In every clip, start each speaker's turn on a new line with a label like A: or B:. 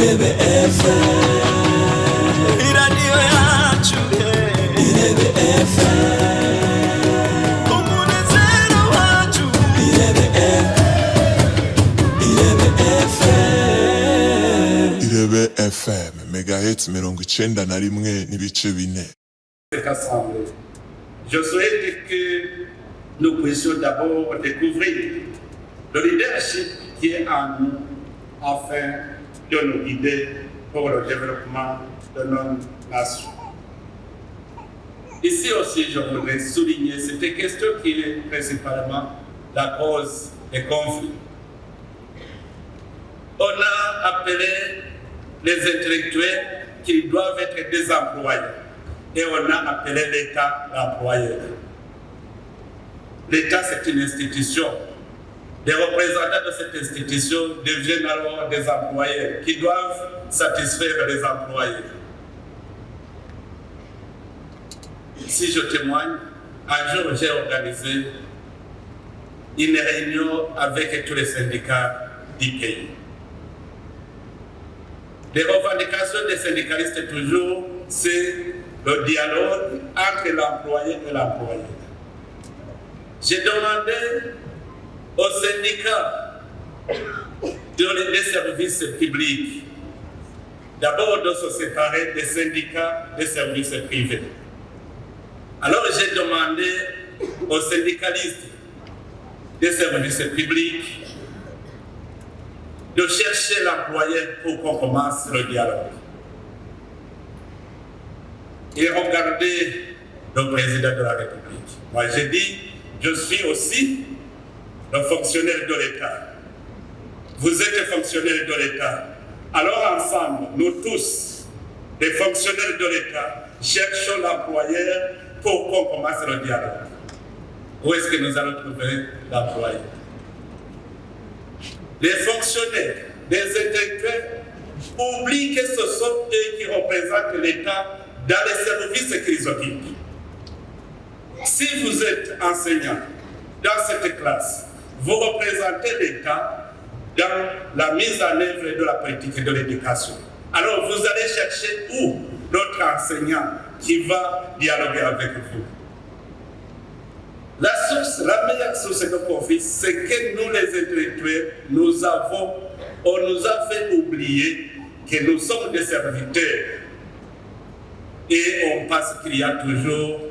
A: Irebe FM,
B: radio yacu,
A: Irebe FM,
B: umunezero wacu,
A: Irebe FM, Irebe FM, megahertz 91 n'ibice 4.
C: Je souhaite que nous puissions d'abord découvrir le leadership qui est en nous afin de nous guider pour le développement de nos nations. Ici aussi, je voudrais souligner cette question qui est principalement la cause des conflits. On a appelé les intellectuels qui doivent être des employés et on a appelé l'État l'employeur. L'État, c'est une institution. Les représentants de cette institution deviennent alors des employés qui doivent satisfaire les employés. Si je témoigne, un jour j'ai organisé une réunion avec tous les syndicats du pays. Les revendications des syndicalistes toujours, c'est le dialogue entre l'employé et l'employé. J'ai demandé aux syndicats des services publics d'abord de se séparer des syndicats des services privés. Alors j'ai demandé aux syndicalistes des services publics de chercher l'employé pour qu'on commence le dialogue. Et regardez le président de la République. Moi j'ai dit, je suis aussi le fonctionnaire de l'État. Vous êtes fonctionnaire de l'État. Alors ensemble, nous tous, les fonctionnaires de l'État, cherchons l'employeur pour qu'on commence le dialogue. Où est-ce que nous allons trouver l'employeur? Les fonctionnaires, les intellectuels, oublient que ce sont eux qui représentent l'État dans les services qu'ils occupent. Si vous êtes enseignant dans cette classe, vous représentez l'État dans la mise en œuvre de la politique de l'éducation. Alors vous allez chercher où notre enseignant qui va dialoguer avec vous. La meilleure source de conflit, c'est que nous les intellectuels, on nous a fait oublier que nous sommes des serviteurs. Et on pense qu'il y a toujours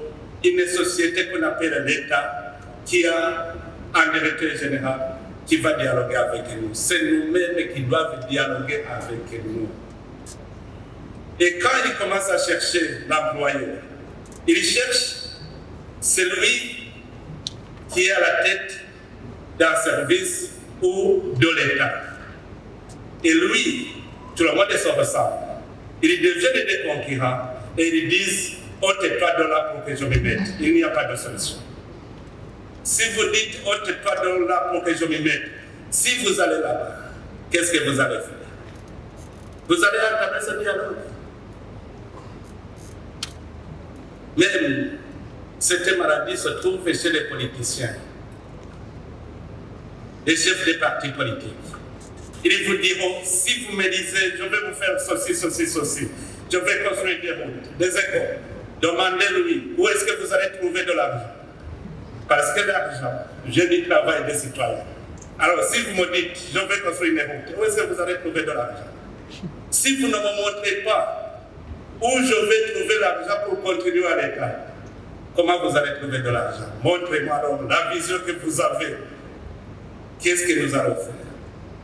C: une société qu'on appelle l'État qui a un directeur général qui va dialoguer avec nous. C'est nous-mêmes qui doivent dialoguer avec nous. Et quand il commence à chercher l'employeur, il cherche celui qui est à la tête d'un service ou de l'État. Et lui, tout le monde se ressemble. Ils deviennent des concurrents et ils disent « ôte-toi de là pour que je me mette ». Il n'y a pas de solution. Si vous dites « ôte-toi de là pour que je me mette », si vous allez là-bas, qu'est-ce que vous allez faire? Vous allez entamer ce dialogue. Même cette maladie se trouve chez les politiciens, les chefs des partis politiques. Ils vous diront, si vous me disez, je vais vous faire ceci, ceci, ceci, je vais construire des routes, des écoles, demandez-lui, où est-ce que vous allez trouver de l'argent? Parce que l'argent, j'ai du travail des citoyens. Alors, si vous me dites, je vais construire une route, où est-ce que vous allez trouver de l'argent? Si vous ne me montrez pas où je vais trouver l'argent pour continuer à l'État, comment vous allez trouver de l'argent? Montrez-moi donc la vision que vous avez. Qu'est-ce que nous allons faire?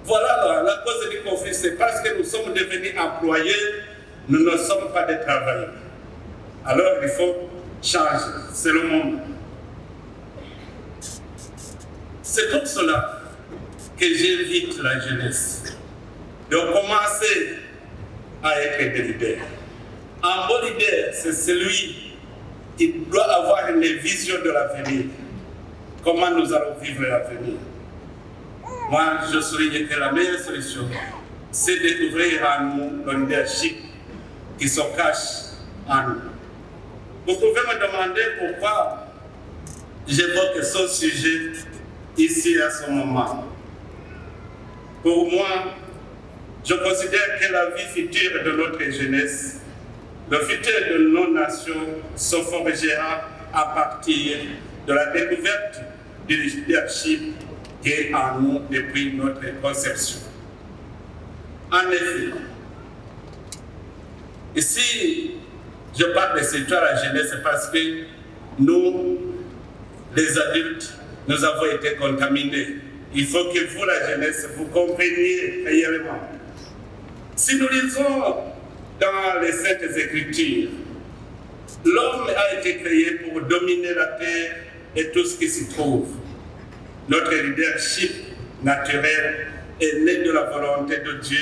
C: Voilà la cause du conflit, c'est parce que nous sommes devenus employés, nous ne sommes pas des travailleurs. Alors il faut changer, c'est le monde. C'est pour cela que j'invite la jeunesse de commencer à être des leaders. Un bon leader, c'est celui qui doit avoir une vision de l'avenir. Comment nous allons vivre l'avenir? Moi, je souligne que la meilleure solution, c'est de découvrir en nous le leadership qui se cache en nous. Vous pouvez me demander pourquoi j'évoque ce sujet ici à ce moment. Pour moi, Je considère que la vie future de notre jeunesse, le futur de nos nations se forgera à partir de la découverte du leadership qui est en nous depuis notre conception. En effet, ici, je parle de cette histoire à la jeunesse parce que nous, les adultes, nous avons été contaminés. Il faut que vous, la jeunesse, vous compreniez réellement. Si nous lisons dans les Saintes Écritures, l'homme a été créé pour dominer la terre et tout ce qui s'y trouve. Notre leadership naturel est né de la volonté de Dieu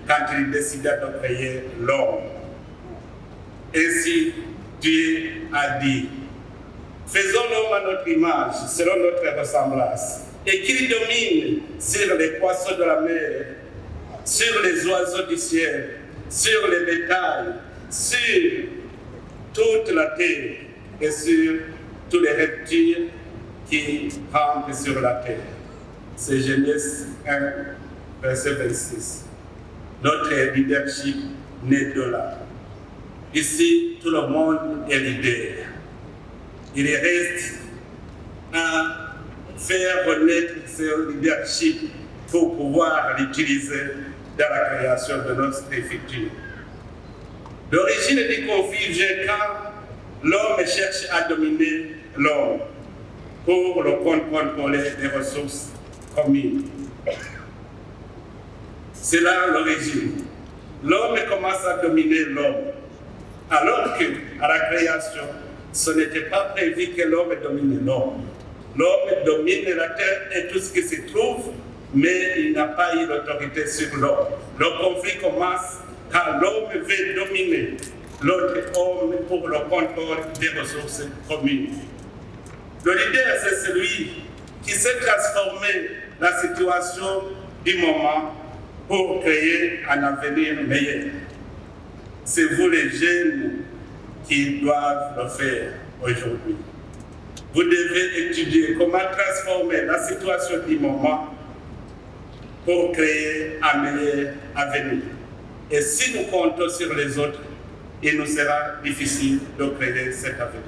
C: quand il décida de créer l'homme. Ainsi, Dieu a dit, faisons l'homme à notre image, selon notre ressemblance, et qu'il domine sur les poissons de la mer, sur les oiseaux du ciel, sur les bétails, sur toute la terre et sur tous les reptiles qui rampent sur la terre. C'est Genèse 1, verset 26. Notre leadership naît de là. Ici, tout le monde est leader. Il reste à faire renaître ce leadership pour pouvoir l'utiliser dans la création de notre futur. L'origine du conflit vient quand l'homme cherche à dominer l'homme pour le contrôler des ressources communes. C'est là l'origine. L'homme commence à dominer l'homme, alors qu'à la création, ce n'était pas prévu que l'homme domine l'homme. L'homme domine la terre et tout ce qui s'y trouve, mais il n'a pas eu l'autorité sur l'homme. Le conflit commence quand l'homme veut dominer l'autre homme pour le contrôle des ressources communes. Le leader, c'est celui qui sait transformer la situation du moment pour créer un avenir meilleur. C'est vous les jeunes qui doivent le faire aujourd'hui. Vous devez étudier comment transformer la situation du moment pour créer un meilleur avenir. Et si nous comptons sur les autres, il nous sera difficile de créer cet avenir.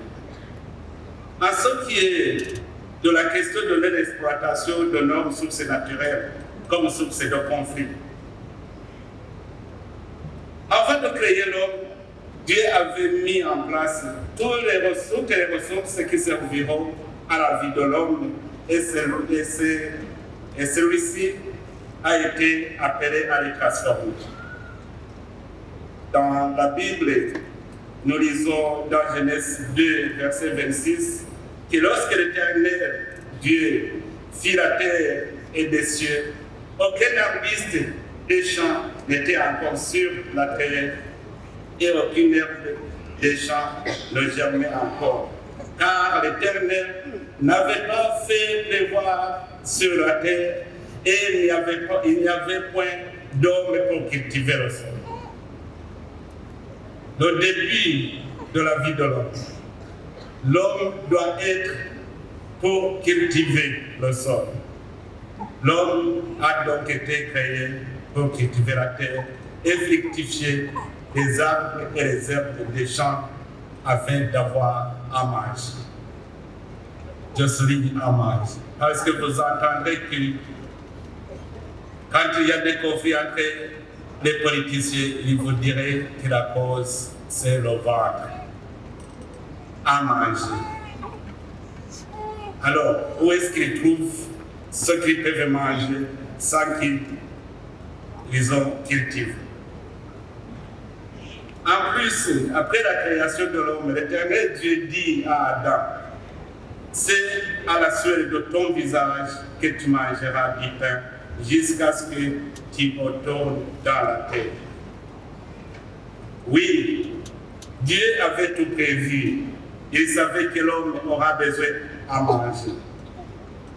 C: En ce qui est de la question de l'exploitation de nos ressources naturelles comme source de conflit, avant de créer l'homme, Dieu avait mis en place toutes les ressources qui serviront à la vie de l'homme et celui-ci a été appelé à les transformer. Dans la Bible, nous lisons dans Genèse 2, verset 26, que lorsque l'Éternel Dieu fit la terre et des cieux, aucun arbuste des champs n'était encore sur la terre et aucune herbe des champs ne germait encore. Car l'Éternel n'avait pas fait pleuvoir sur la terre et il n'y avait point d'homme pour cultiver le sol. Le début de la vie de l'homme. L'homme doit être pour cultiver le sol. L'homme a donc été créé pour cultiver la terre et fructifier les arbres et les herbes des champs afin d'avoir un manger. Je souligne un manger. Parce que vous entendrez que quand il y a des conflits entre les politiciens, ils vous diraient que la cause, c'est le ventre. À manger. Alors, où est-ce qu'ils trouvent ce qu'ils peuvent manger sans qu'ils ont cultivé? En plus, après la création de l'homme, l'Éternel Dieu dit à Adam, c'est à la sueur de ton visage que tu mangeras du pain jusqu'à ce que tu retournes dans la terre. Oui, Dieu avait tout prévu. Il savait que l'homme aura besoin à manger.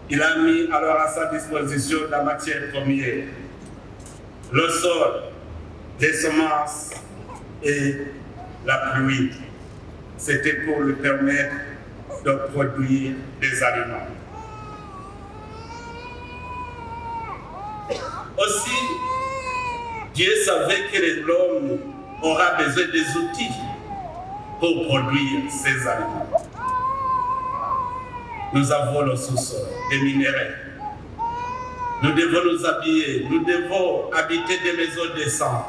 C: Il a mis alors à sa disposition la matière première, le sol, les semences et la pluie. C'était pour lui permettre de produire des aliments. Aussi, Dieu savait que l'homme aura besoin des outils pour produire ses aliments. Nous avons le sous-sol, des minéraux. Nous devons nous habiller, nous devons habiter des maisons décentes.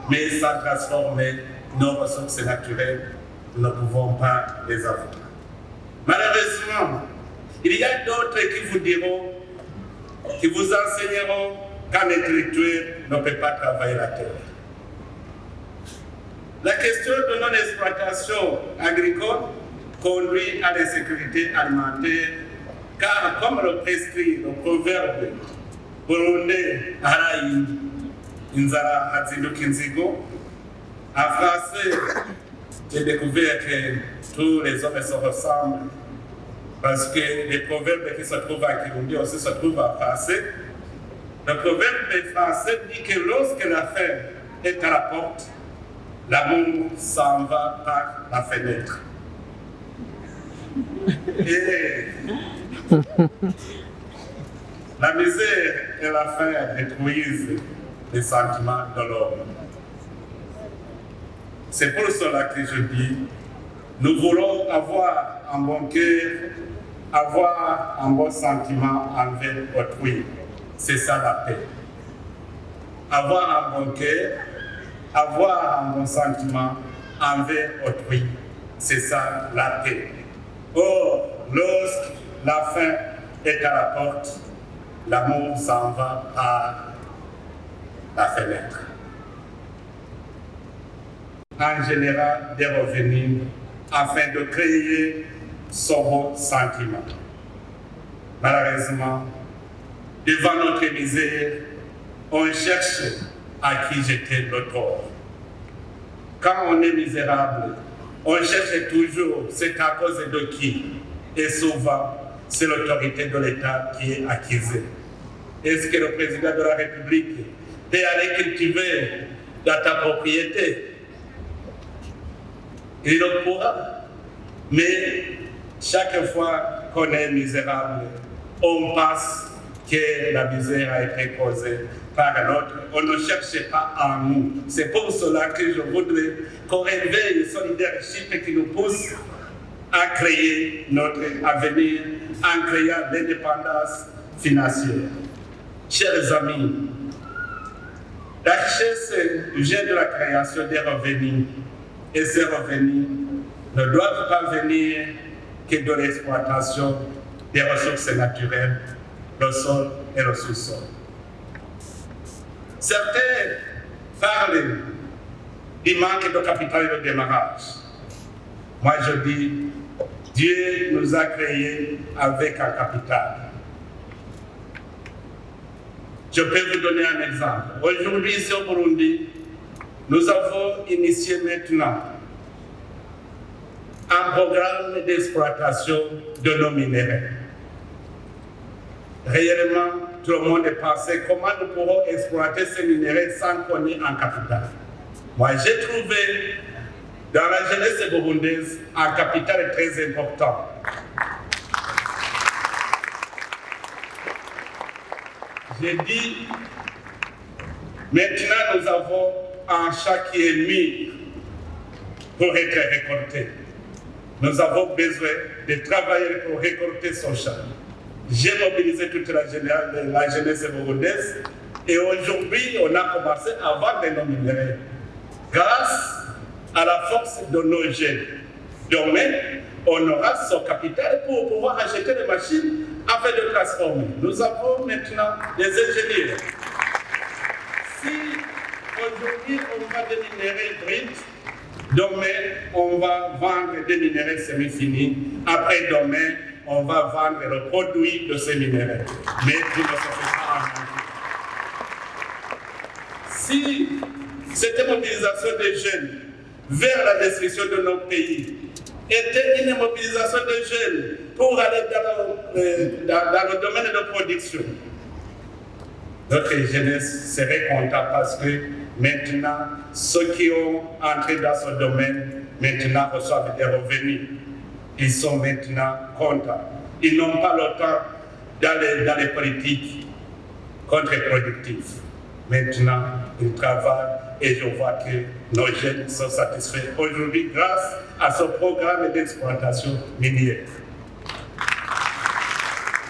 C: Mais sans transformer nos ressources naturelles, nous ne pouvons pas les avoir. Malheureusement, il y a d'autres qui vous diront, qui vous enseigneront qu'en écriture ne peut pas travailler la terre. La question de non-exploitation agricole conduit à l'insécurité alimentaire, car comme le prescrit le proverbe burundais Harayi Inzara Hazinduka Inzigo, en français, j'ai découvert que tous les hommes se ressemblent, parce que les proverbes qui se trouvent en Kirundi aussi se trouvent en français. Le proverbe français dit que lorsque la faim est à la porte, l'amour s'en va par la fenêtre. Et la misère et la faim détruisent les sentiments de l'homme. C'est pour cela que je dis, nous voulons avoir un bon cœur, avoir un bon sentiment envers autrui. C'est ça la paix. Avoir un bon cœur, avoir un bon sentiment envers autrui. C'est ça la paix. Or, lorsque la faim est à la porte, l'amour s'en va par la fenêtre. En général, des revenus afin de créer son bon sentiment. Malheureusement, devant notre misère, on cherche à qui jeter le tort. Quand on est misérable, on cherche toujours c'est à cause de qui. Et souvent, c'est l'autorité de l'État qui est accusée. Est-ce que le président de la République peut aller cultiver dans ta propriété? Il le pourra. Mais chaque fois qu'on est misérable, on pense que la misère a été causée par l'autre. On ne cherche pas en nous. C'est pour cela que je voudrais qu'on réveille ce leadership qui nous pousse à créer notre avenir en créant l'indépendance financière. Chers amis, la richesse vient de la création des revenus. Et ces revenus ne doivent pas venir que de l'exploitation des ressources naturelles, le sol et le sous-sol. Certains parlent du manque de capital et de démarrage. Moi je dis, Dieu nous a créés avec un capital. Je peux vous donner un exemple. Aujourd'hui, ici au Burundi, nous avons initié maintenant un programme d'exploitation de nos minéraux. Réellement, tout le monde pensait comment nous pourrons exploiter ces minéraux sans qu'on ait un capital. Moi, j'ai trouvé dans la jeunesse burundaise un capital très important. J'ai dit, maintenant nous avons un champ qui est mis pour être récolté. Nous avons besoin de travailler pour récolter son champ. J'ai mobilisé toute la jeunesse burundaise et aujourd'hui on a commencé à vendre nos minéraux grâce à la force de nos jeunes. Demain, on aura son capital pour pouvoir acheter des machines afin de transformer. Nous avons maintenant des ingénieurs. Si aujourd'hui on vend des minéraux bruts, demain on va vendre des minéraux semi-finis. Après demain, on va vendre le produit de ces minéraux. Mais tout ne se fait pas en même. Si cette mobilisation des jeunes vers la destruction de nos pays était une mobilisation des jeunes pour aller dans le domaine de production, notre jeunesse serait contente parce que maintenant, ceux qui ont entré dans ce domaine, maintenant reçoivent des revenus. Ils sont maintenant contents. Ils n'ont pas le temps dans les politiques contre-productives. Maintenant, ils travaillent et je vois que nos jeunes sont satisfaits aujourd'hui grâce à ce programme d'exploitation minière.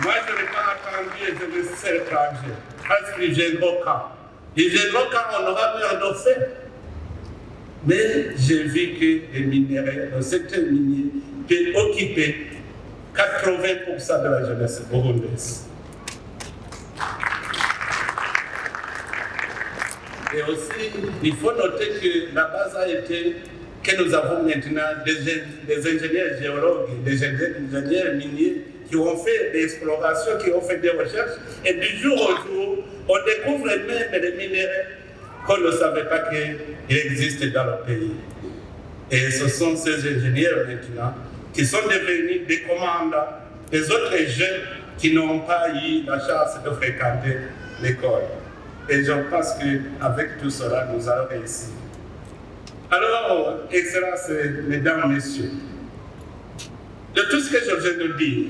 C: Moi, je n'ai pas attendu et je me suis étranger parce qu'ils viennent au camp. Ils viennent au camp, on aura peur de faire. Mais j'ai vu que les minéraux, le secteur minier, peut occuper 80% de la jeunesse burundaise. Et aussi, il faut noter que la base a été que nous avons maintenant des ingénieurs géologues, des ingénieurs miniers qui ont fait des explorations, qui ont fait des recherches. Et du jour au jour, on découvre même des minéraux qu'on ne savait pas qu'ils existent dans le pays. Et ce sont ces ingénieurs maintenant qui sont devenus des commandants des autres jeunes qui n'ont pas eu la chance de fréquenter l'école. Et je pense qu'avec tout cela, nous allons réussir. Alors, Excellences, mesdames, messieurs, de tout ce que je viens de dire,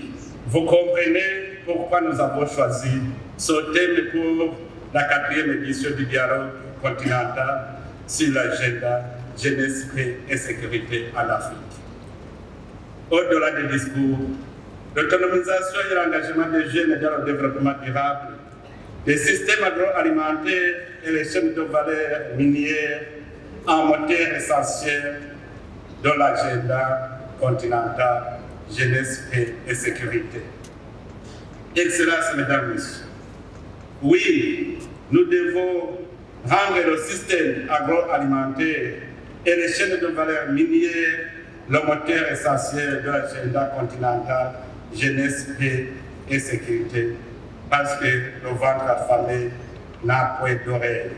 C: vous comprenez pourquoi nous avons choisi ce thème pour la 4e édition du dialogue continental sur l'agenda jeunesse, paix et sécurité en Afrique. Au-delà des discours, l'autonomisation et l'engagement des jeunes dans le développement durable, les systèmes agroalimentaires et les chaînes de valeur minières en moteur essentiel de l'agenda continental jeunesse, paix et sécurité. Excellences, mesdames, messieurs, oui, nous devons rendre le système agroalimentaire et les chaînes de valeur minières le moteur essentiel de l'agenda continental jeunesse, paix et sécurité, parce que le ventre affamé n'a point d'oreille.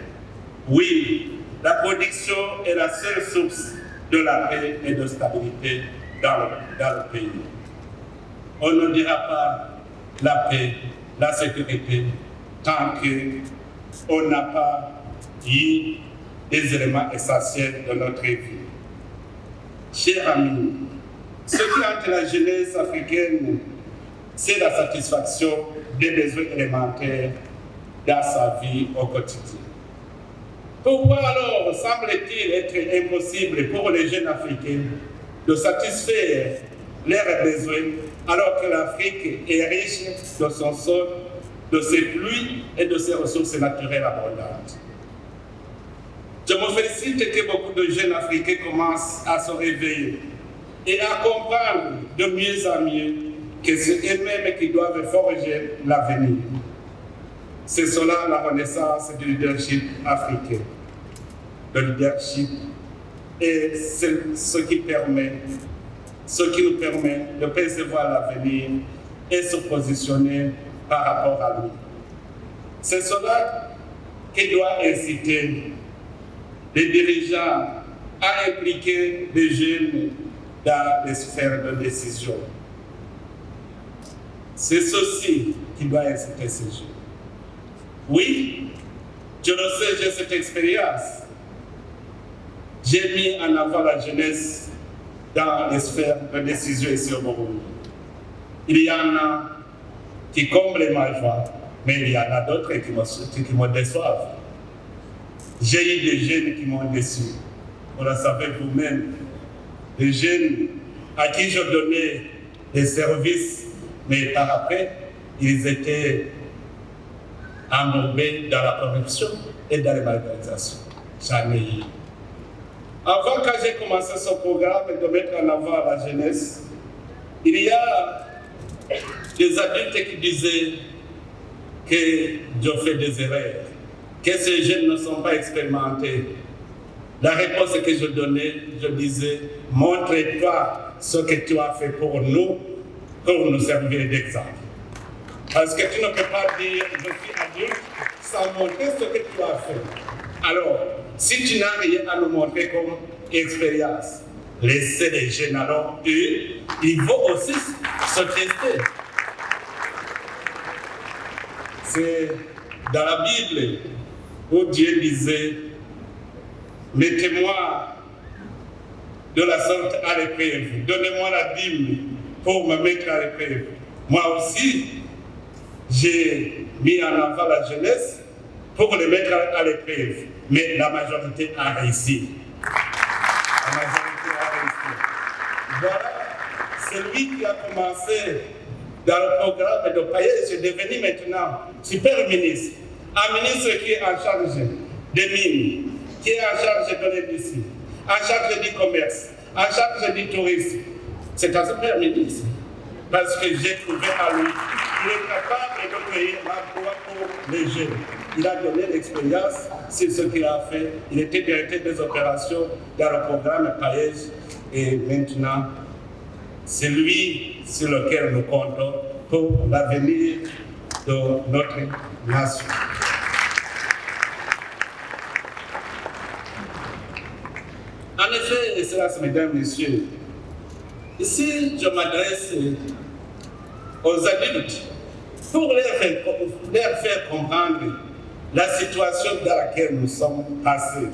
C: Oui, la production est la seule source de la paix et de stabilité dans le pays. On ne dira pas la paix, la sécurité, tant qu'on n'a pas eu des éléments essentiels de notre vie. Chers amis, ce qui hante la jeunesse africaine, c'est la satisfaction des besoins élémentaires dans sa vie au quotidien. Pourquoi alors semble-t-il être impossible pour les jeunes Africains de satisfaire leurs besoins alors que l'Afrique est riche de son sol, de ses pluies et de ses ressources naturelles abondantes? Je me félicite que beaucoup de jeunes Africains commencent à se réveiller et à comprendre de mieux en mieux que c'est eux-mêmes qui doivent forger l'avenir. C'est cela la renaissance du leadership africain. Le leadership est ce qui nous permet de percevoir l'avenir et se positionner par rapport à lui. C'est cela qui doit inciter les dirigeants à impliquer les jeunes dans les sphères de décision. C'est ceci qui doit inciter ces jeunes. Oui, je le sais, j'ai cette expérience. J'ai mis en avant la jeunesse dans les sphères de décision ici au Burundi. Il y en a qui comblent ma joie, mais il y en a d'autres qui me déçoivent. J'ai eu des jeunes qui m'ont déçu. Vous le savez vous-même. Des jeunes à qui je donnais des services, mais par après, ils étaient embourbés dans la corruption et dans les malversations. J'en ai eu. Avant, quand j'ai commencé ce programme de mettre en avant la jeunesse, il y a des adultes qui disaient que je fais des erreurs, que ces jeunes ne sont pas expérimentés. La réponse que je donnais, je disais, montre-toi ce que tu as fait pour nous servir d'exemple. Parce que tu ne peux pas dire, je suis adulte, sans montrer ce que tu as fait. Alors, si tu n'as rien à nous montrer comme expérience, laissez les jeunes alors, eux, ils vont aussi se tester. C'est dans la Bible où Dieu disait, mettez-moi de la sorte à l'épreuve, donnez-moi la dîme pour me mettre à l'épreuve. Moi aussi, j'ai mis en avant la jeunesse pour le mettre à l'épreuve. Mais la majorité a réussi. La majorité a réussi. Voilà, c'est lui qui a commencé dans le programme de Paez est devenu maintenant super ministre. Un ministre qui est en charge des mines, qui est en charge de l'industrie, en charge du commerce, en charge du tourisme. C'est un super ministre. Parce que j'ai trouvé à lui qu'il est capable de créer l'emploi pour les jeunes. Il a donné l'expérience, c'est ce qu'il a fait. Il était directeur des opérations dans le programme Paez. Et maintenant, c'est lui sur lequel nous comptons pour l'avenir de notre nation. En effet, Excellences, Mesdames, Messieurs, ici je m'adresse aux adultes pour leur faire comprendre la situation dans laquelle nous sommes passés.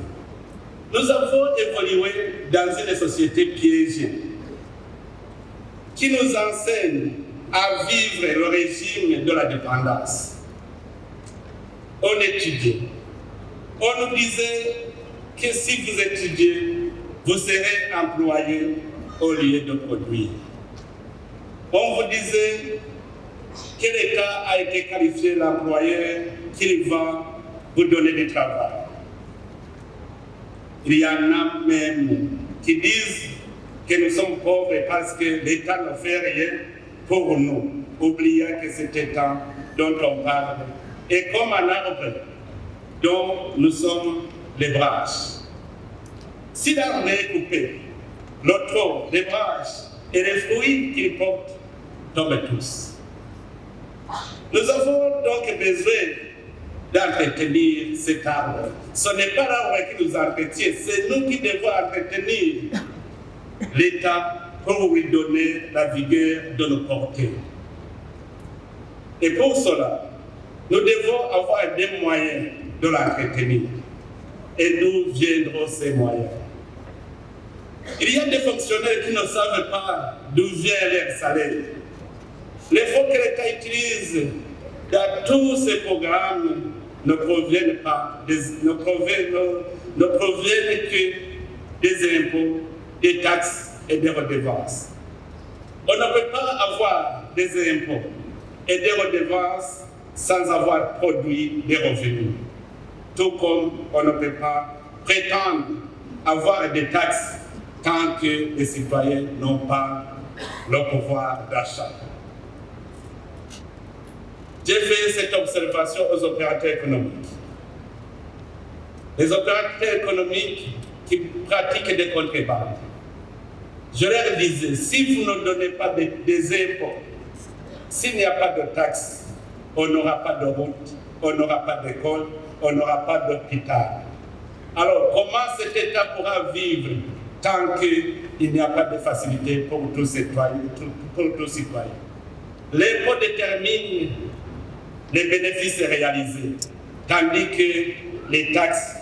C: Nous avons évolué dans une société piégée qui nous enseigne à vivre le régime de la dépendance. On étudiait. On nous disait que si vous étudiez, vous serez employé au lieu de produire. On vous disait que l'État a été qualifié l'employeur qu'il va vous donner du travail. Il y en a même qui disent que nous sommes pauvres parce que l'État ne fait rien pour nous, oubliant que cet État dont on parle est comme un arbre dont nous sommes les branches. Si l'arbre est coupé, le tronc, les branches et les fruits qu'il porte tombent tous. Nous avons donc besoin d'entretenir cet arbre. Ce n'est pas l'arbre qui nous entretient, c'est nous qui devons entretenir l'État pour lui donner la vigueur de nous porter. Et pour cela, nous devons avoir des moyens de l'entretenir. Et d'où viendront ces moyens? Il y a des fonctionnaires qui ne savent pas d'où vient leur salaire. Les fonds que l'État utilise dans tous ces programmes ne proviennent que des impôts, des taxes et des redevances. On ne peut pas avoir des impôts et des redevances sans avoir produit des revenus. Tout comme on ne peut pas prétendre avoir des taxes tant que les citoyens n'ont pas le pouvoir d'achat. J'ai fait cette observation aux opérateurs économiques. Les opérateurs économiques qui pratiquent des contrebandes. Je leur disais, si vous ne donnez pas des impôts, s'il n'y a pas de taxes, on n'aura pas de route, on n'aura pas d'école, on n'aura pas d'hôpital. Alors, comment cet État pourra vivre tant qu'il n'y a pas de facilité pour tous citoyens? L'impôt détermine les bénéfices réalisés, tandis que les taxes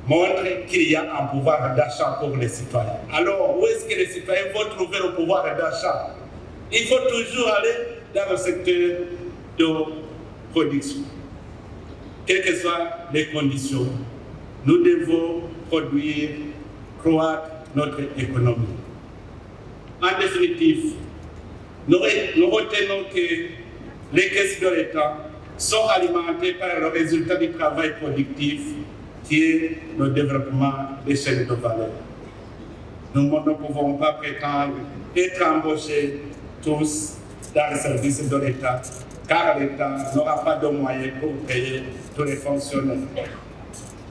C: montrent qu'il y a un pouvoir d'achat pour les citoyens. Alors, où est-ce que les citoyens vont trouver le pouvoir d'achat? Il faut toujours aller dans le secteur de production. Quelles que soient les conditions, nous devons produire, croître notre économie. En définitive, nous retenons que les caisses de l'État sont alimentées par le résultat du travail productif qui est le développement des chaînes de valeur. Nous ne pouvons pas prétendre être embauchés tous dans le service de l'État, car l'État n'aura pas de moyens pour payer tous les fonctionnaires.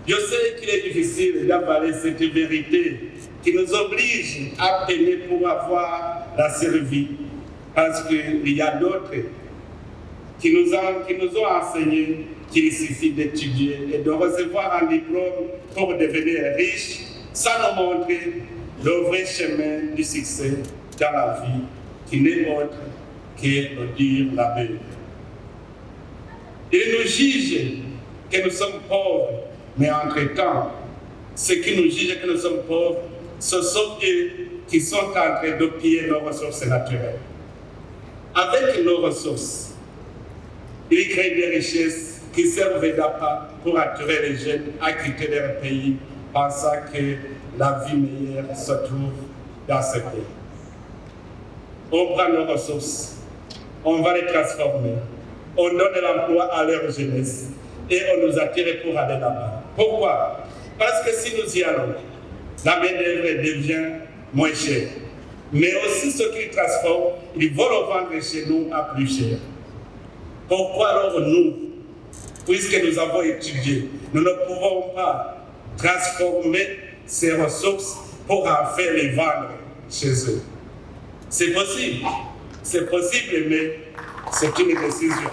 C: Je sais qu'il est difficile d'avaler cette vérité qui nous oblige à peiner pour avoir la survie, parce qu'il y a d'autres qui nous ont enseigné qu'il suffit d'étudier et de recevoir un diplôme pour devenir riche, sans nous montrer le vrai chemin du succès dans la vie, qui n'est autre que le dur labeur. Ils nous jugent que nous sommes pauvres, mais entre-temps, ceux qui nous jugent que nous sommes pauvres, ce sont eux qui sont en train de piller nos ressources naturelles. Avec nos ressources, ils créent des richesses qui servent d'appât pour attirer les jeunes à quitter leur pays, pensant que la vie meilleure se trouve dans ce pays. On prend nos ressources, on va les transformer, on donne l'emploi à leur jeunesse et on nous attire pour aller là-bas. Pourquoi? Parce que si nous y allons, la main-d'œuvre devient moins chère. Mais aussi ceux qui transforment, ils vont le vendre chez nous à plus cher. Pourquoi alors nous, puisque nous avons étudié, nous ne pouvons pas transformer ces ressources pour en faire les vendre chez eux? C'est possible, mais c'est une décision.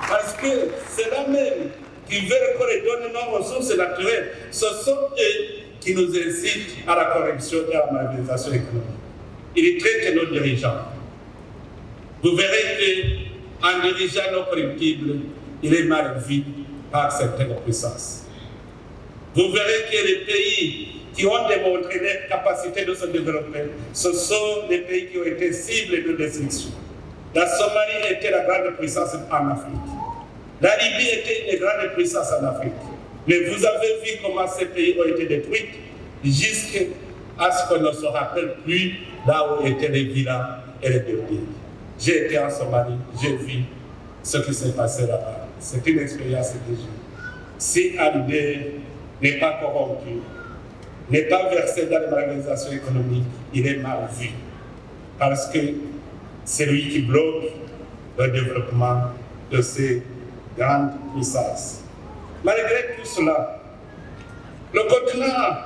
C: Parce que c'est là même qui veulent qu'on les donne nos ressources naturelles. Ce sont eux qui nous incitent à la corruption et à la malversation économique. Ils traitent nos dirigeants. Vous verrez qu'en dirigeant nos corruptibles, il est mal vu par certaines puissances. Vous verrez que les pays qui ont démontré leur capacité de se développer, ce sont des pays qui ont été cibles de destruction. La Somalie était la grande puissance en Afrique. La Libye était une grande puissance en Afrique. Mais vous avez vu comment ces pays ont été détruits jusqu'à ce qu'on ne se rappelle plus là où étaient les villas et les buildings. J'ai été en Somalie, j'ai vu ce qui s'est passé là-bas. C'est une expérience que j'ai. Si Alidé n'est pas corrompu, n'est pas versé dans les malversations économiques, il est mal vu. Parce que c'est lui qui bloque le développement de ces grandes puissances. Malgré tout cela, le continent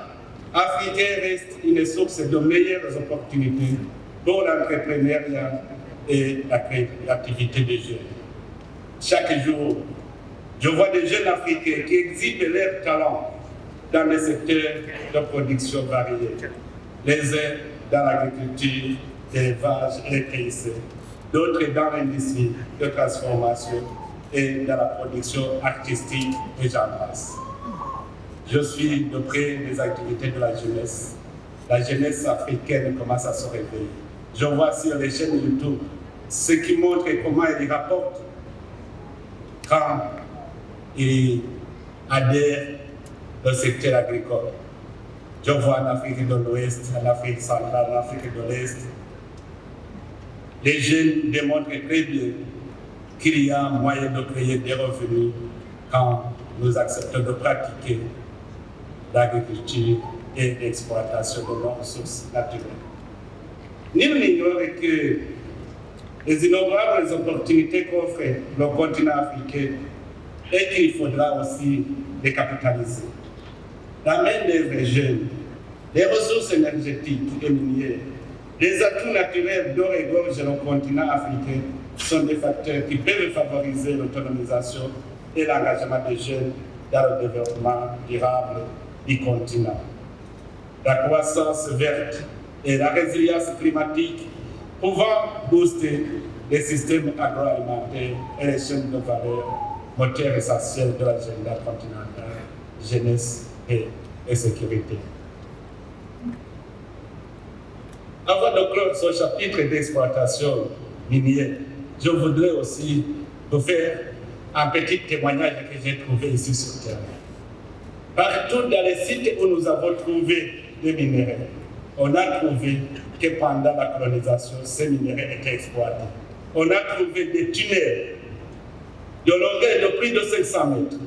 C: africain reste une source de meilleures opportunités pour l'entrepreneuriat et la créativité des jeunes. Chaque jour, je vois des jeunes Africains qui exhibent leurs talents dans les secteurs de production variés. Les uns dans l'agriculture, l'élevage et les PIC, d'autres dans l'industrie de transformation et dans la production artistique et j'en passe. Je suis de près des activités de la jeunesse. La jeunesse africaine commence à se réveiller. Je vois sur les chaînes YouTube ce qui montre comment ils rapportent quand ils adhèrent au secteur agricole. Je vois en Afrique de l'Ouest, en Afrique centrale, en Afrique de l'Est, les jeunes démontrent très bien qu'il y a moyen de créer des revenus quand nous acceptons de pratiquer l'agriculture et l'exploitation de nos ressources naturelles. Nul n'ignore que les innombrables opportunités qu'offre le continent africain et qu'il faudra aussi les capitaliser. La main-d'œuvre jeune, les ressources énergétiques et minières, les atouts naturels dont regorge le continent africain sont des facteurs qui peuvent favoriser l'autonomisation et l'engagement des jeunes dans le développement durable du continent. La croissance verte et la résilience climatique pouvant booster les systèmes agroalimentaires et les chaînes de valeur, moteur essentiel de l'agenda continental, jeunesse, paix et sécurité. Avant de clore ce chapitre d'exploitation minière, je voudrais aussi vous faire un petit témoignage que j'ai trouvé ici sur terre. Partout dans les sites où nous avons trouvé des minéraux, on a trouvé que pendant la colonisation, ces minéraux étaient exploités. On a trouvé des tunnels de longueur de plus de 500 mètres.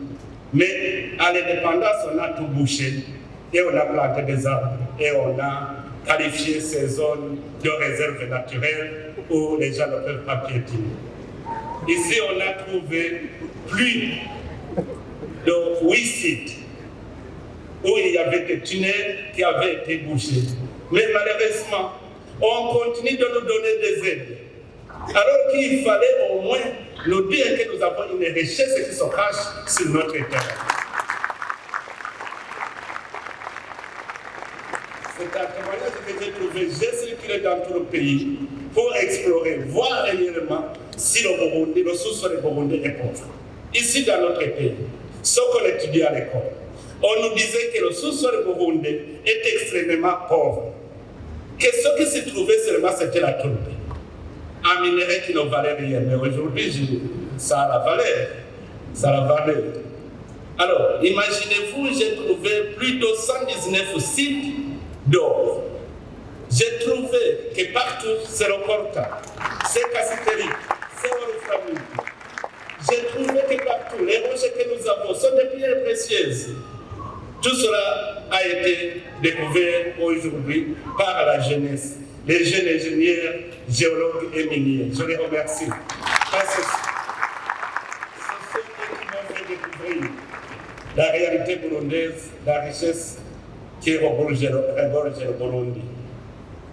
C: Mais à l'indépendance, on a tout bouché et on a planté des arbres et on a qualifié ces zones de réserve naturelle où les gens ne peuvent pas piétiner. Ici, on a trouvé plus de 8 sites où il y avait des tunnels qui avaient été bouchés. Mais malheureusement, on continue de nous donner des aides. Alors qu'il fallait au moins nous dire que nous avons une richesse qui se cache sur notre terre. C'est un témoignage que j'ai trouvé. J'ai circulé dans tout le pays pour explorer, voir réellement si le Burundi, le sous-sol du Burundi est pauvre. Ici dans notre pays, ce qu'on étudie à l'école, on nous disait que le sous-sol du Burundi est extrêmement pauvre. Que ce qui se trouvait seulement c'était la tourbe. Un minerai qui ne valait rien, mais aujourd'hui ça a la valeur. ça a la valeur. Alors, imaginez-vous, j'ai trouvé plus de 119 sites d'or. J'ai trouvé que partout, c'est le Corta, c'est Cassitérique, c'est Oroframide. J'ai trouvé que partout, les rochers que nous avons sont des pierres précieuses. Tout cela a été découvert aujourd'hui par la jeunesse, les jeunes ingénieurs, géologues et miniers. Je les remercie. Parce que ce sont eux qui m'ont fait découvrir la réalité burundaise, la richesse qui regorge le Burundi.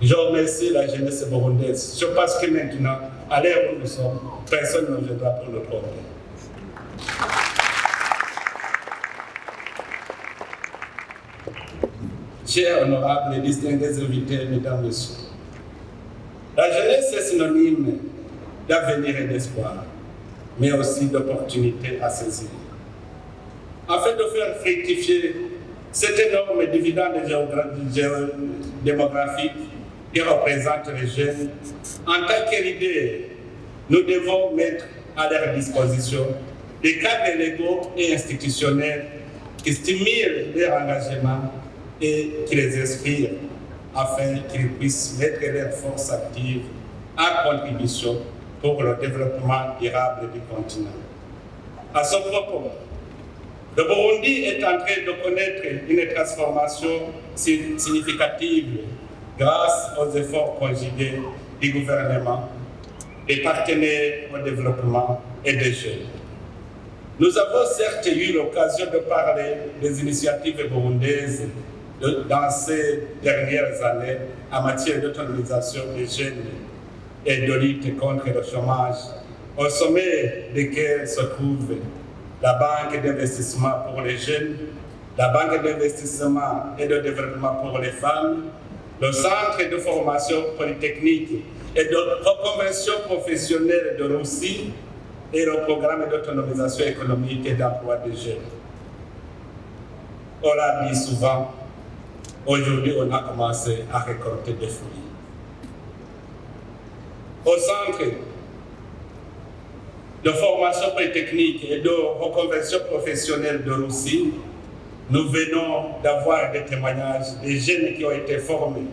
C: Je remercie la jeunesse burundaise. Je pense que maintenant, à l'heure où nous sommes, personne ne viendra pour le tromper. Chers honorables et distingués invités, mesdames, messieurs, la jeunesse est synonyme d'avenir et d'espoir, mais aussi d'opportunités à saisir. Afin de faire fructifier cet énorme dividende démographique qui représente les jeunes, en tant que leader, nous devons mettre à leur disposition des cadres légaux et institutionnels qui stimulent leur engagement et qui les inspirent afin qu'ils puissent mettre leurs forces actives à contribution pour le développement durable du continent. À ce propos, le Burundi est en train de connaître une transformation significative grâce aux efforts conjugués du gouvernement, des partenaires au développement et des jeunes. Nous avons certes eu l'occasion de parler des initiatives burundaises dans ces dernières années en matière d'autonomisation des jeunes et de lutte contre le chômage, au sommet desquels se trouve la Banque d'investissement pour les jeunes, la Banque d'investissement et de développement pour les femmes, le Centre de formation polytechnique et de reconversion professionnelle de Russie et le programme d'autonomisation économique et d'emploi des jeunes. On l'a dit souvent, aujourd'hui on a commencé à récolter des fruits. Au Centre de formation polytechnique et de reconversion professionnelle de Russie, nous venons d'avoir des témoignages des jeunes qui ont été formés.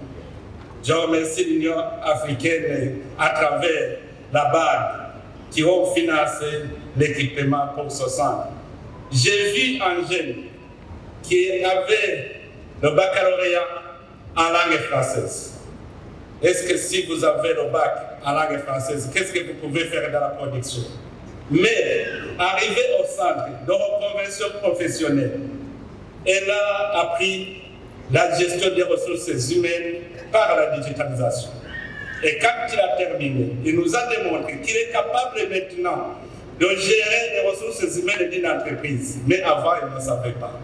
C: Je remercie l'Union africaine à travers la BAD qui ont financé l'équipement pour ce centre. J'ai vu un jeune qui avait le baccalauréat en langue française. Est-ce que si vous avez le bac en langue française, qu'est-ce que vous pouvez faire dans la production? Mais arrivé au centre de reconversion professionnelle, elle a appris la gestion des ressources humaines par la digitalisation. Et quand il a terminé, il nous a démontré qu'il est capable maintenant de gérer les ressources humaines d'une entreprise. Mais avant, il ne savait pas.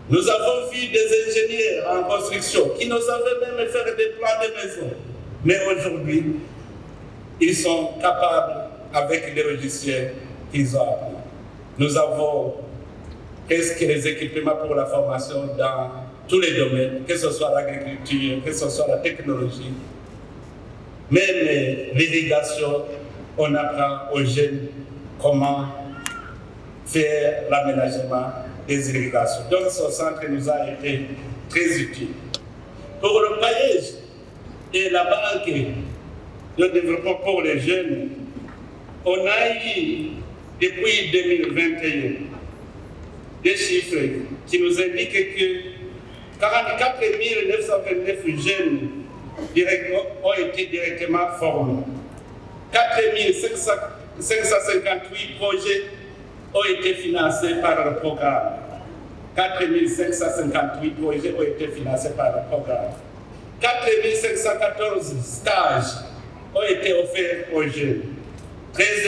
C: Nous avons vu des ingénieurs en construction qui ne savaient même faire des plans de maison. Mais aujourd'hui, ils sont capables avec les logiciels qu'ils ont appris. Nous avons presque les équipements pour la formation dans tous les domaines, que ce soit l'agriculture, que ce soit la technologie, même l'irrigation. On apprend aux jeunes comment faire l'aménagement des irrigations. Donc ce centre nous a été très utile. Pour le paillage et la banque de développement pour les jeunes, on a eu depuis 2021 des chiffres qui nous indiquent que 44 929 jeunes ont été directement formés. 4 558 projets ont été financés par le programme. 4 558 projets ont été financés par le programme. 4 514 stages ont été offerts aux jeunes. 13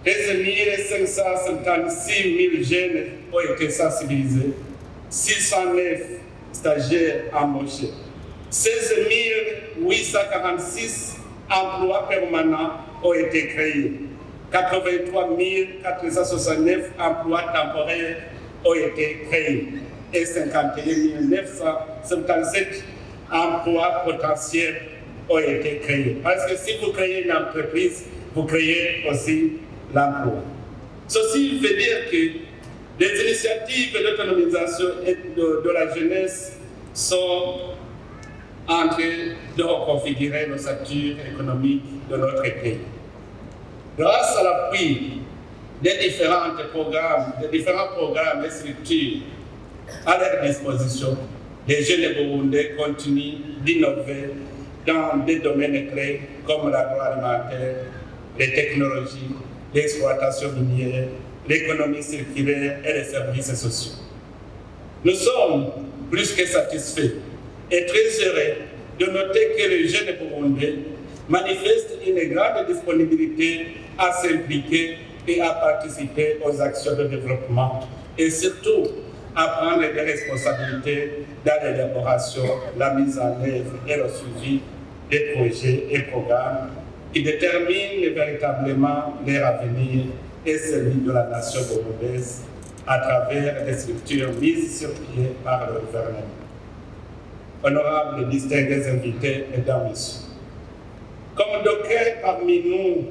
C: 556 000 jeunes ont été sensibilisés. 609 stagiaires embauchés. 16 846 emplois permanents ont été créés. 83 469 emplois temporaires ont été créés. Et 51 977 emplois potentiels ont été créés. Parce que si vous créez une entreprise, vous créez aussi l'emploi. Ceci veut dire que les initiatives d'autonomisation et de la jeunesse sont en train de reconfigurer nos structures économiques de notre pays. Grâce à l'appui des différents programmes et structures à leur disposition, les jeunes burundais continuent d'innover dans des domaines clés comme l'agroalimentaire, les technologies, l'exploitation minière, l'économie circulaire et les services sociaux. Nous sommes plus que satisfaits et très heureux de noter que les jeunes burundais manifestent une grande disponibilité à s'impliquer et à participer aux actions de développement et surtout à prendre des responsabilités dans l'élaboration, la mise en œuvre et le suivi des projets et programmes qui déterminent véritablement leur avenir et celui de la nation burundaise à travers les structures mises sur pied par le gouvernement. Honorables distingués invités, mesdames, messieurs, comme d'aucuns parmi nous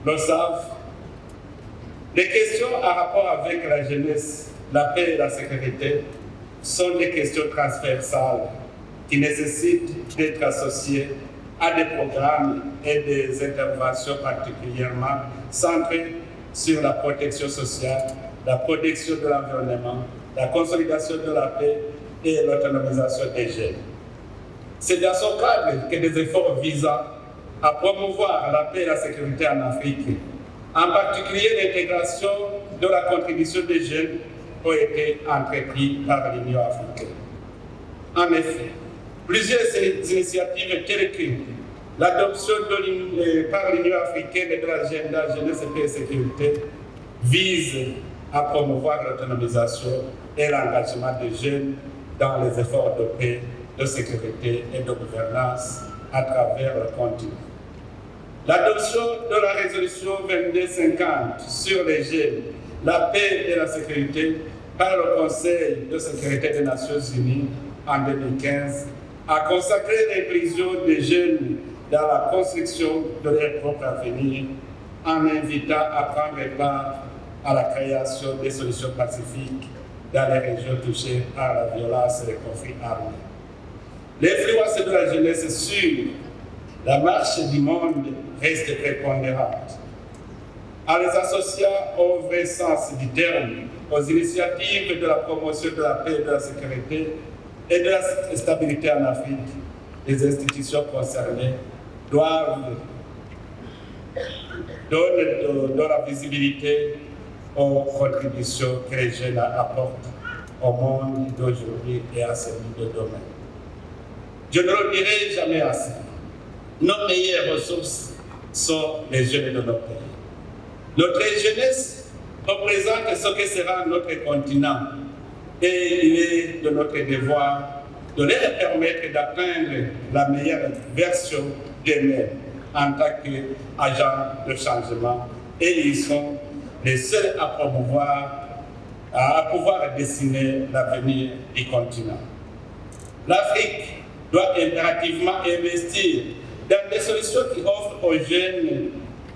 C: le savent, les questions en rapport avec la jeunesse, la paix et la sécurité sont des questions transversales qui nécessitent d'être associées à des programmes et des interventions particulièrement centrées sur la protection sociale, la protection de l'environnement, la consolidation de la paix et l'autonomisation des jeunes. C'est dans ce cadre que des efforts visant à promouvoir la paix et la sécurité en Afrique, en particulier l'intégration de la contribution des jeunes, ont été entrepris par l'Union africaine. En effet, plusieurs initiatives telles que l'adoption par l'Union africaine de l'agenda jeunesse, paix et sécurité visent à promouvoir l'autonomisation et l'engagement des jeunes dans les efforts de paix, de sécurité et de gouvernance à travers le continent. L'adoption de la résolution 2250 sur les jeunes, la paix et la sécurité par le Conseil de sécurité des Nations Unies en 2015 a consacré l'inclusion des jeunes dans la construction de leur propre avenir en invitant à prendre part à la création des solutions pacifiques dans les régions touchées par la violence et les conflits armés. L'influence de la jeunesse sur la marche du monde reste prépondérante. En les associant au vrai sens du terme, aux initiatives de la promotion de la paix et de la sécurité et de la stabilité en Afrique, les institutions concernées doivent donner de la visibilité aux contributions que les jeunes apportent au monde d'aujourd'hui et à celui de demain. Je ne le dirai jamais assez. Nos meilleures ressources sont les jeunes de nos pays. Notre jeunesse représente ce que sera notre continent et il est de notre devoir de leur permettre d'atteindre la meilleure version d'eux-mêmes en tant qu'agents de changement et ils sont les seuls à pouvoir dessiner l'avenir du continent. L'Afrique doit impérativement investir dans des solutions qui offrent aux jeunes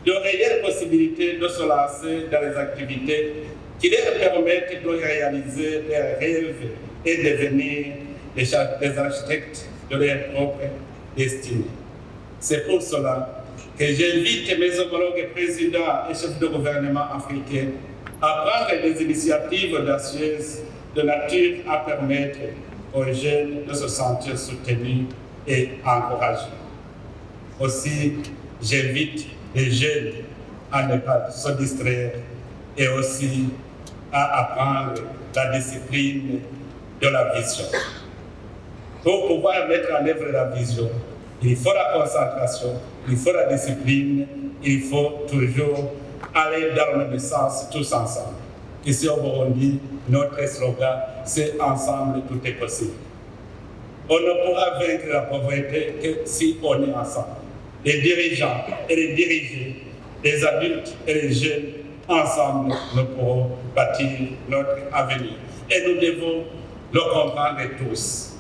C: de réelles possibilités de se lancer dans les activités qui leur permettent de réaliser leurs rêves et devenir des architectes de leur propre destinée. C'est pour cela que j'invite mes homologues présidents et chefs de gouvernement africains à prendre des initiatives audacieuses de nature à permettre aux jeunes de se sentir soutenus et encouragés. Aussi, j'invite les jeunes à ne pas se distraire et aussi à apprendre la discipline de la vision. Pour pouvoir mettre en œuvre la vision, il faut la concentration, il faut la discipline, il faut toujours aller dans le même sens tous ensemble. Ici au Burundi, notre slogan, c'est « Ensemble, tout est possible ». On ne pourra vaincre la pauvreté que si on est ensemble. Les dirigeants et les dirigés, les adultes et les jeunes, ensemble, nous pourrons bâtir notre avenir. Et nous devons le comprendre tous.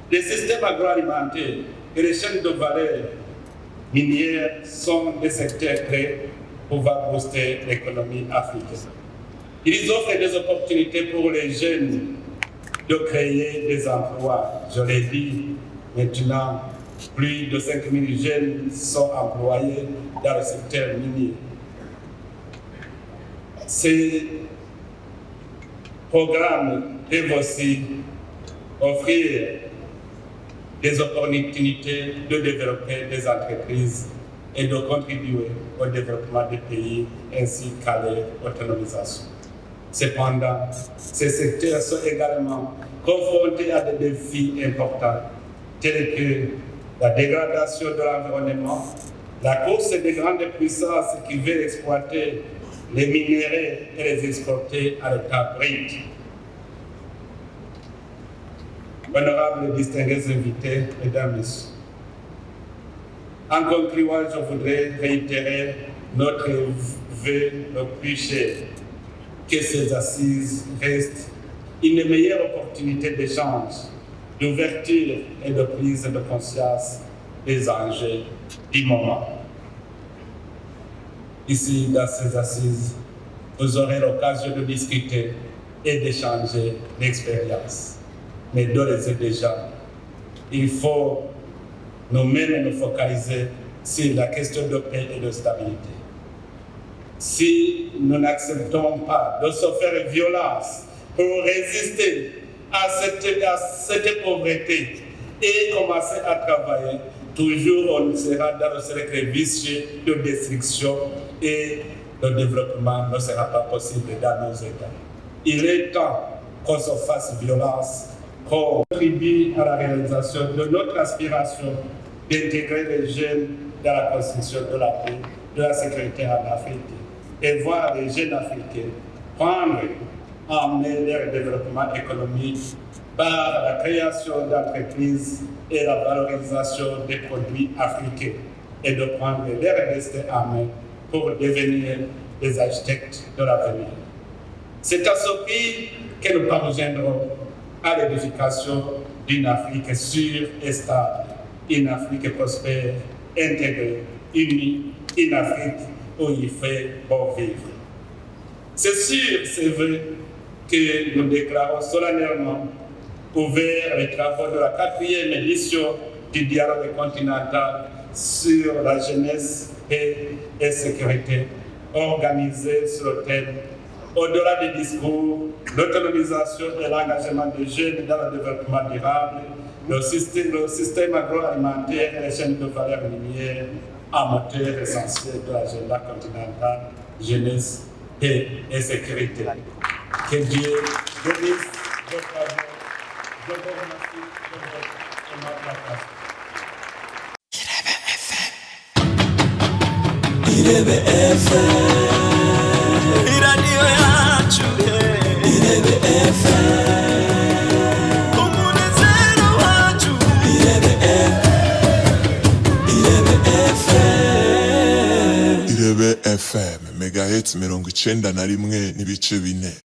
C: Les systèmes agroalimentaires et les chaînes de valeur minières sont des secteurs clés pouvoir booster l'économie africaine. Ils offrent des opportunités pour les jeunes de créer des emplois. Je l'ai dit, maintenant, plus de 5 000 jeunes sont employés dans le secteur minier. Ces programmes peuvent aussi offrir des opportunités de développer des entreprises et de contribuer au développement des pays ainsi qu'à leur autonomisation. Cependant, ces secteurs sont également confrontés à des défis importants tels que la dégradation de l'environnement, la course des grandes puissances qui veulent exploiter les minéraux et les exporter à l'état brut. Honorables et distingués invités, mesdames, messieurs, en concluant, je voudrais réitérer notre vœu le plus cher, que ces assises restent une meilleure opportunité d'échange, d'ouverture et de prise de conscience des enjeux du moment. Ici, dans ces assises, vous aurez l'occasion de discuter et d'échanger l'expérience. Mais d'ores et déjà, il faut nous-mêmes nous focaliser sur la question de paix et de stabilité. Si nous n'acceptons pas de se faire violence pour résister à cette pauvreté et commencer à travailler, toujours on sera dans le cercle vicieux de destruction et le développement ne sera pas possible dans nos États. Il est temps qu'on se fasse violence, qu'on contribue à la réalisation de notre aspiration d'intégrer les jeunes dans la construction de la paix, de la sécurité en Afrique et voir les jeunes Africains prendre en main leur développement économique par la création d'entreprises et la valorisation des produits africains et de prendre leur destin en main pour devenir des architectes de l'avenir. C'est à ce prix que nous parviendrons à l'édification d'une Afrique sûre et stable, une Afrique prospère, intégrée, unie, une Afrique où il fait bon vivre. C'est sûr, c'est vrai, que nous déclarons solennellement ouvert les travaux de la 4e édition du dialogue continental sur la jeunesse, paix et sécurité, organisé sur le thème au-delà des discours, l'autonomisation et l'engagement des jeunes dans le développement durable, le système agroalimentaire et les chaînes de valeur minière, un moteur essentiel de l'agenda continental, jeunesse, paix et sécurité. Que Dieu bénisse vos travaux. Je vous remercie de votre aimable attention.
A: Irebe FM,
B: iradiyo yacu
A: Irebe FM,
B: umunezero wacu
A: Irebe FM, Irebe FM, megahertz 91.4.